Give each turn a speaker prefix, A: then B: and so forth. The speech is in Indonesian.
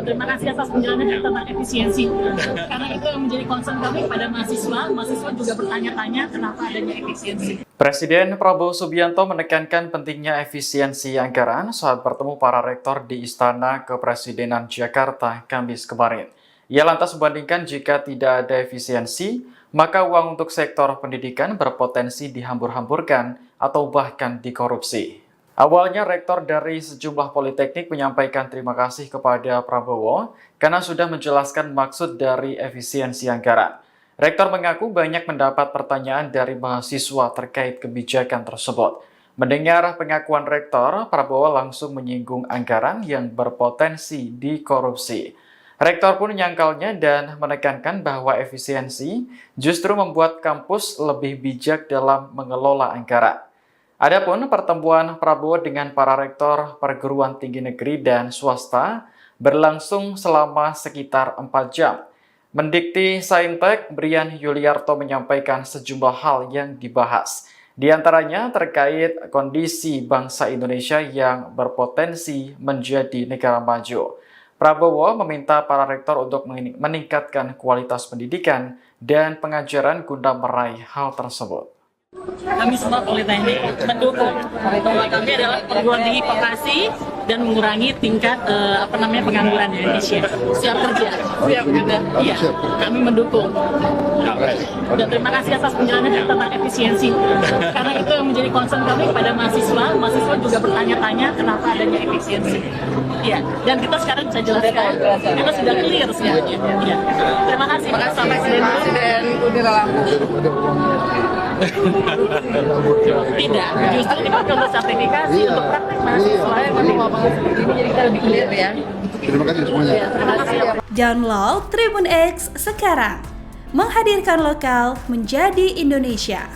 A: Terima kasih atas penjelasannya tentang efisiensi. Karena itu yang menjadi concern kami pada mahasiswa juga bertanya-tanya kenapa adanya efisiensi.
B: Presiden Prabowo Subianto menekankan pentingnya efisiensi anggaran saat bertemu para rektor di Istana Kepresidenan Jakarta Kamis kemarin. Ia lantas membandingkan jika tidak ada efisiensi, maka uang untuk sektor pendidikan berpotensi dihambur-hamburkan atau bahkan dikorupsi. Awalnya rektor dari sejumlah politeknik menyampaikan terima kasih kepada Prabowo karena sudah menjelaskan maksud dari efisiensi anggaran. Rektor mengaku banyak mendapat pertanyaan dari mahasiswa terkait kebijakan tersebut. Mendengar pengakuan rektor, Prabowo langsung menyinggung anggaran yang berpotensi dikorupsi. Rektor pun menyangkalnya dan menekankan bahwa efisiensi justru membuat kampus lebih bijak dalam mengelola anggaran. Adapun pertemuan Prabowo dengan para rektor perguruan tinggi negeri dan swasta berlangsung selama sekitar 4 jam. Mendikti Saintek, Brian Yuliarto menyampaikan sejumlah hal yang dibahas. Di antaranya terkait kondisi bangsa Indonesia yang berpotensi menjadi negara maju. Prabowo meminta para rektor untuk meningkatkan kualitas pendidikan dan pengajaran guna meraih hal tersebut.
A: Kami semua politeknik mendukung bahwa kami adalah perguruan tinggi vokasi dan mengurangi tingkat pengangguran di Indonesia. Siap kerja. Siap kerja. Iya, kami mendukung. Dan terima kasih atas penjelasannya tentang efisiensi. Karena itu yang menjadi concern kami pada mahasiswa juga bertanya-tanya kenapa adanya efisiensi. Iya, dan kita sekarang bisa jelaskan. Kita sudah clear semuanya. Iya. Terima kasih Pak Presiden Tidak, justru dipakai untuk sertifikasi untuk praktek mahasiswa yang lebih ini jadi kita lebih clear ya.
C: Terima kasih semuanya.
A: Terima kasih.
D: Download Tribun X sekarang. Menghadirkan lokal menjadi Indonesia.